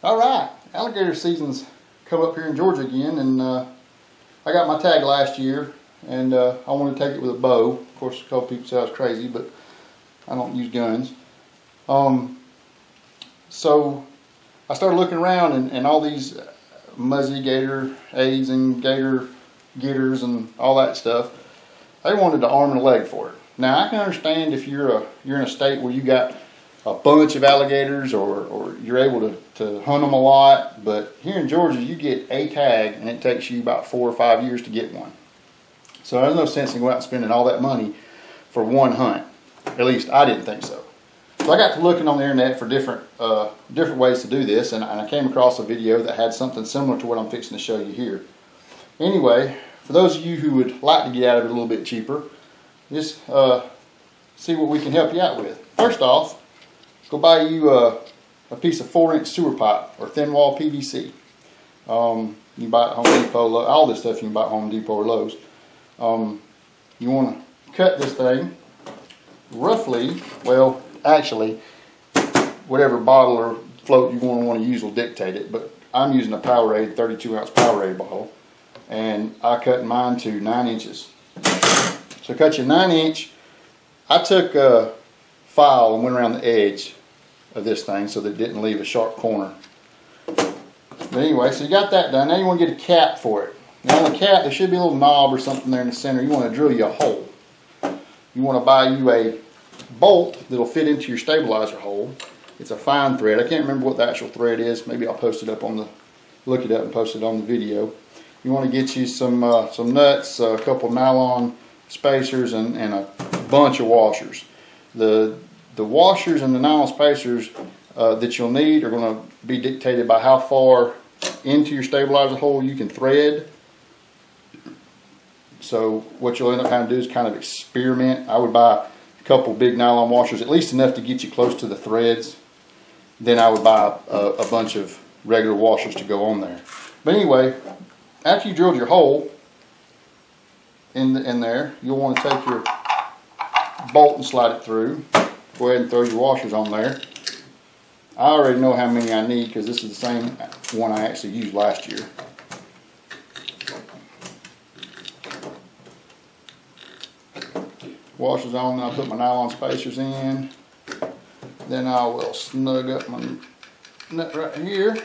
All right, alligator season's come up here in Georgia again, and I got my tag last year, and I wanted to take it with a bow. Of course, a couple people say I was crazy, but I don't use guns. So I started looking around, and all these Muzzy Gator aids and Gator Getters and all that stuff, they wanted the arm and a leg for it. Now I can understand if you're in a state where you got a bunch of alligators, or you're able to hunt them a lot, but here in Georgia you get a tag and it takes you about 4 or 5 years to get one. So there's no sense in going out and spending all that money for one hunt. At least I didn't think so. So I got to looking on the internet for different ways to do this, and I came across a video that had something similar to what I'm fixing to show you here. Anyway, for those of you who would like to get out of it a little bit cheaper, just see what we can help you out with. First off, go buy you a piece of 4-inch sewer pipe or thin wall PVC. You can buy it at Home Depot, all this stuff you can buy at Home Depot or Lowe's. You want to cut this thing roughly, well, actually, whatever bottle or float you want to use will dictate it, but I'm using a Powerade 32-ounce Powerade bottle, and I cut mine to 9 inches. So cut your 9-inch. I took a file and went around the edge of this thing so that it didn't leave a sharp corner. But anyway, so you got that done. Now you want to get a cap for it. Now on the cap there should be a little knob or something there in the center. You want to drill you a hole. You want to buy you a bolt that'll fit into your stabilizer hole. It's a fine thread. I can't remember what the actual thread is. Maybe I'll post it up on the, look it up and post it on the video. You want to get you some nuts, a couple nylon spacers, and a bunch of washers. The washers and the nylon spacers that you'll need are going to be dictated by how far into your stabilizer hole you can thread. So what you'll end up having to do is kind of experiment. I would buy a couple big nylon washers, at least enough to get you close to the threads. Then I would buy a bunch of regular washers to go on there. But anyway, after you drilled your hole in there, you'll want to take your bolt and slide it through. Go ahead and throw your washers on there. I already know how many I need because this is the same one I actually used last year. Washers on, then I'll put my nylon spacers in. Then I will snug up my nut right here.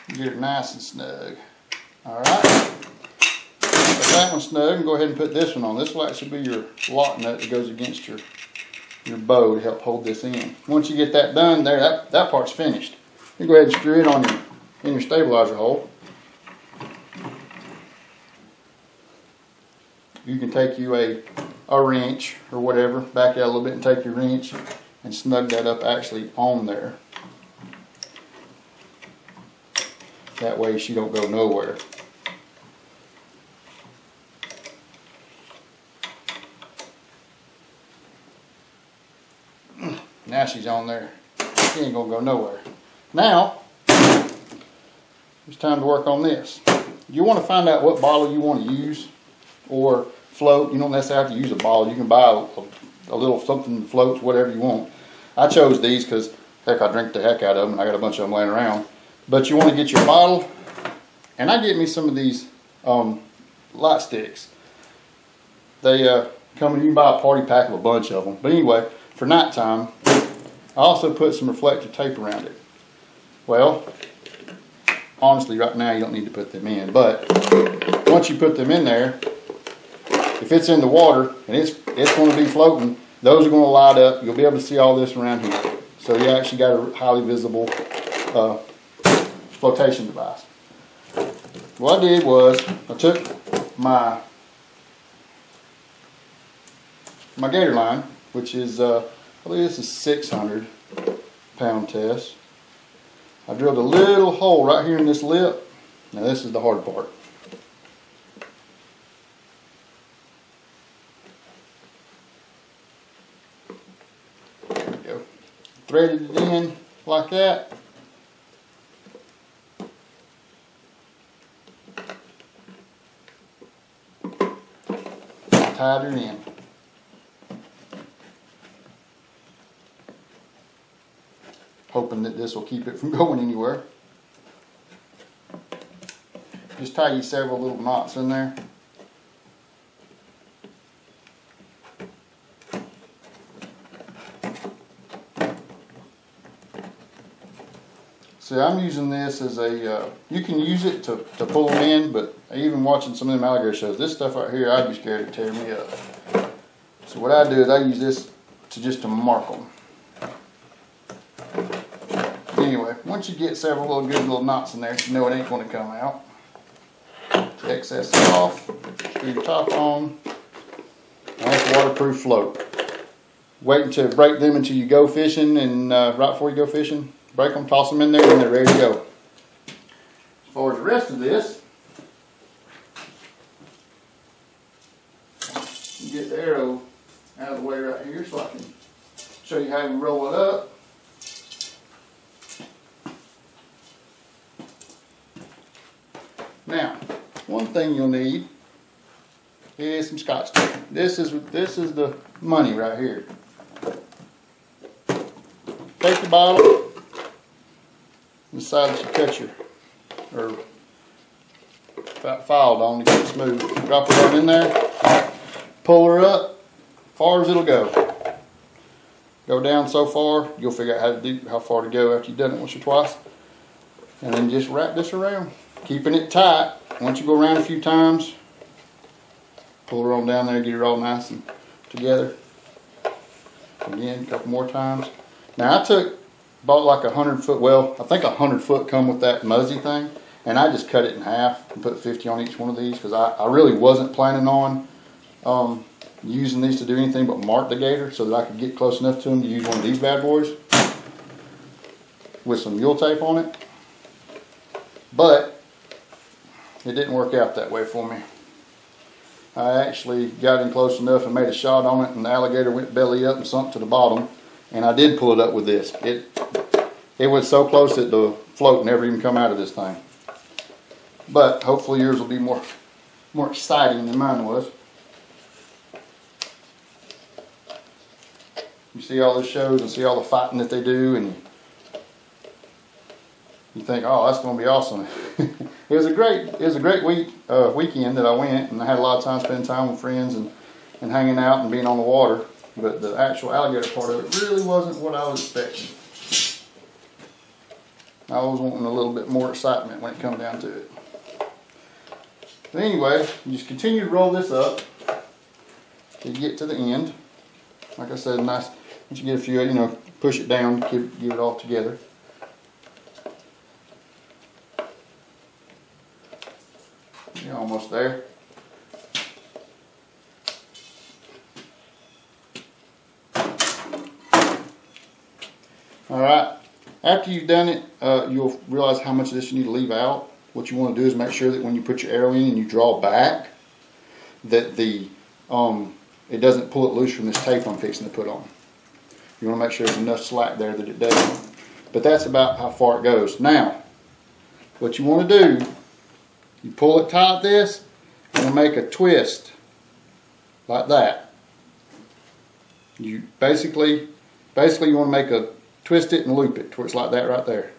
Get it nice and snug. Alright. Put that one snug and go ahead and put this one on. This will actually be your lock nut that goes against your bow to help hold this in. Once you get that done there, that part's finished. You go ahead and screw it on in your stabilizer hole. You can take you a wrench or whatever, back out a little bit and take your wrench and snug that up actually on there. That way she don't go nowhere. Now she's on there. She ain't gonna go nowhere. Now, it's time to work on this. You want to find out what bottle you want to use or float. You don't necessarily have to use a bottle. You can buy a little something that floats, whatever you want. I chose these because, heck, I drink the heck out of them and I got a bunch of them laying around. But you want to get your bottle, and I get me some of these light sticks. They come in, you can buy a party pack of a bunch of them. But anyway, for nighttime, I also put some reflective tape around it. Well, honestly, right now you don't need to put them in, but once you put them in there, if it's in the water and it's going to be floating, those are going to light up. You'll be able to see all this around here. So you actually got a highly visible flotation device. What I did was I took my gator line, which is I believe this is 600 pound test. I drilled a little hole right here in this lip. Now this is the hard part. threaded it in like that. Tied it in. Hoping that this will keep it from going anywhere. Just tie you several little knots in there. See, I'm using this as a, you can use it to pull them in, but even watching some of them alligator shows, this stuff right here, I'd be scared to tear me up. So what I do is I use this just to mark them. Anyway, once you get several little good little knots in there, you know it ain't going to come out. Excess off, screw your top on, and that's waterproof float. Wait to break them until you go fishing, and right before you go fishing, break them, toss them in there, and they're ready to go. As far as the rest of this, you get the arrow out of the way right here so I can show you how you roll it up. Now, one thing you'll need is some Scotch tape. This is the money right here. Take the bottle, decide that you cut your, or filed on to get it smooth. Drop it on in there, pull her up, far as it'll go. Go down so far, you'll figure out how far to go after you've done it once or twice. And then just wrap this around, keeping it tight. Once you go around a few times, pull her on down there, get it all nice and together. Again, a couple more times. Now I bought like 100 foot, well, I think 100 foot come with that muzzy thing, and I just cut it in half and put 50 on each one of these because I really wasn't planning on using these to do anything but mark the gator so that I could get close enough to them to use one of these bad boys with some mule tape on it. But it didn't work out that way for me. I actually got in close enough and made a shot on it, and the alligator went belly up and sunk to the bottom, and I did pull it up with this. It was so close that the float never even come out of this thing. But hopefully yours will be more exciting than mine was. You see all those shows and see all the fighting that they do, and you think, oh, that's going to be awesome. It was a great weekend that I went, and I had a lot of time spending time with friends and hanging out and being on the water. But the actual alligator part of it really wasn't what I was expecting. I was wanting a little bit more excitement when it come down to it. But anyway, you just continue to roll this up till you get to the end. Like I said, nice. Once you get a few, push it down, give it all together. You're almost there. Alright, after you've done it, you'll realize how much of this you need to leave out. What you want to do is make sure that when you put your arrow in and you draw back, that it doesn't pull it loose from this tape I'm fixing to put on. You want to make sure there's enough slack there that it doesn't. But that's about how far it goes. Now, what you want to do, you pull it tight this, and make a twist like that. You basically you want to twist it and loop it to where it's like that right there.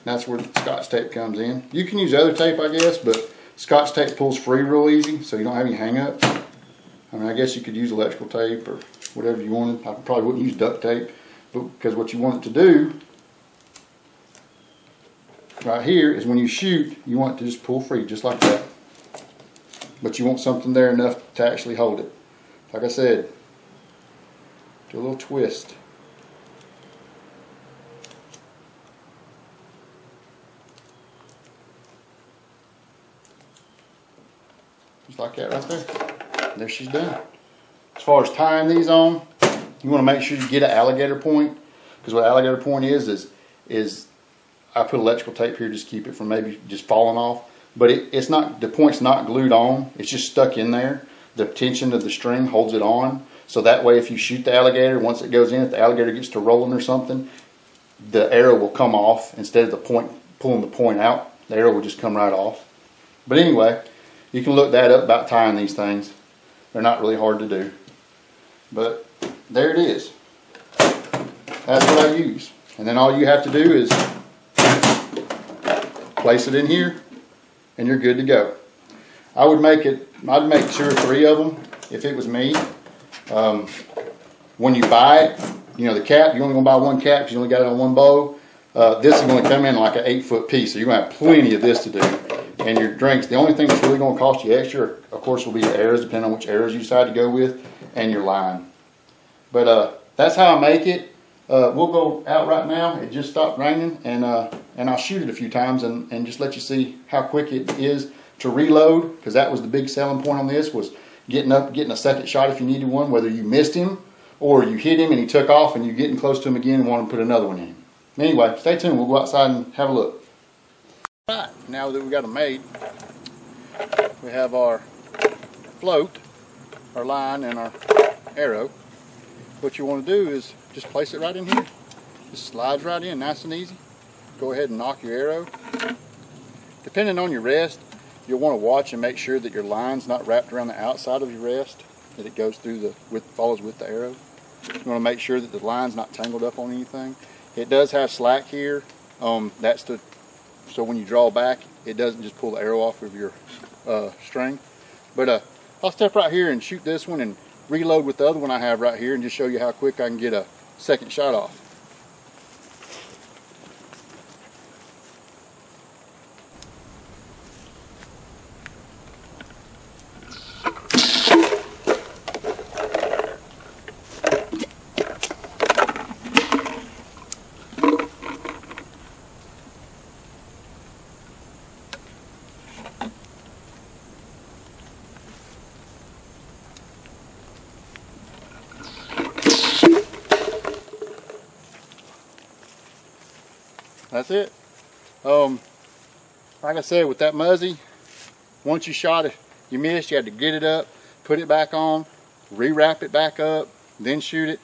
That's where the Scotch tape comes in. You can use other tape, I guess, but Scotch tape pulls free real easy, so you don't have any hang-ups. I mean, I guess you could use electrical tape or whatever you wanted. I probably wouldn't use duct tape, because what you want it to do right here is when you shoot, you want it to just pull free, just like that. But you want something there enough to actually hold it. Like I said, do a little twist. Just like that right there. There she's done. As far as tying these on, you want to make sure you get an alligator point, because what alligator point is I put electrical tape here just to keep it from maybe just falling off. But it's not, the point's not glued on, it's just stuck in there. The tension of the string holds it on. So that way, if you shoot the alligator, once it goes in, if the alligator gets to rolling or something, the arrow will come off instead of the point pulling the point out. The arrow will just come right off. But anyway, you can look that up about tying these things. They're not really hard to do. But there it is. That's what I use. And then all you have to do is place it in here and you're good to go. I'd make 2 or 3 of them if it was me. When you buy it, you know, the cap, you're only going to buy 1 cap because you only got it on 1 bow. This is going to come in like an 8-foot piece, so you're going to have plenty of this to do. And your drinks, the only thing that's really going to cost you extra, of course, will be the arrows, depending on which arrows you decide to go with, and your line. But that's how I make it. We'll go out right now. It just stopped raining, and I'll shoot it a few times and just let you see how quick it is to reload, because that was the big selling point on this, was getting a second shot if you needed one, whether you missed him or you hit him and he took off and you're getting close to him again and want to put another one in. Anyway, stay tuned. We'll go outside and have a look. All right, now that we got them made, we have our float, our line, and our arrow. What you want to do is just place it right in here. Just slides right in, nice and easy. Go ahead and knock your arrow. Depending on your rest, you'll want to watch and make sure that your line's not wrapped around the outside of your rest, that it goes through follows with the arrow. You want to make sure that the line's not tangled up on anything. It does have slack here. So when you draw back, it doesn't just pull the arrow off of your string. But I'll step right here and shoot this one and reload with the other one I have right here and just show you how quick I can get a second shot off. That's it. Like I said, with that muzzy, once you shot it, you missed, you had to get it up, put it back on, rewrap it back up, then shoot it.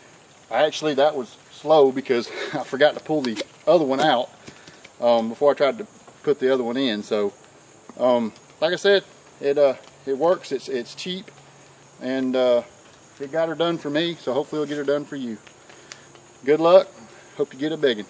Actually, that was slow because I forgot to pull the other one out before I tried to put the other one in. So, like I said, it works. It's cheap, and it got her done for me. So hopefully it'll get her done for you. Good luck. Hope you get a big one.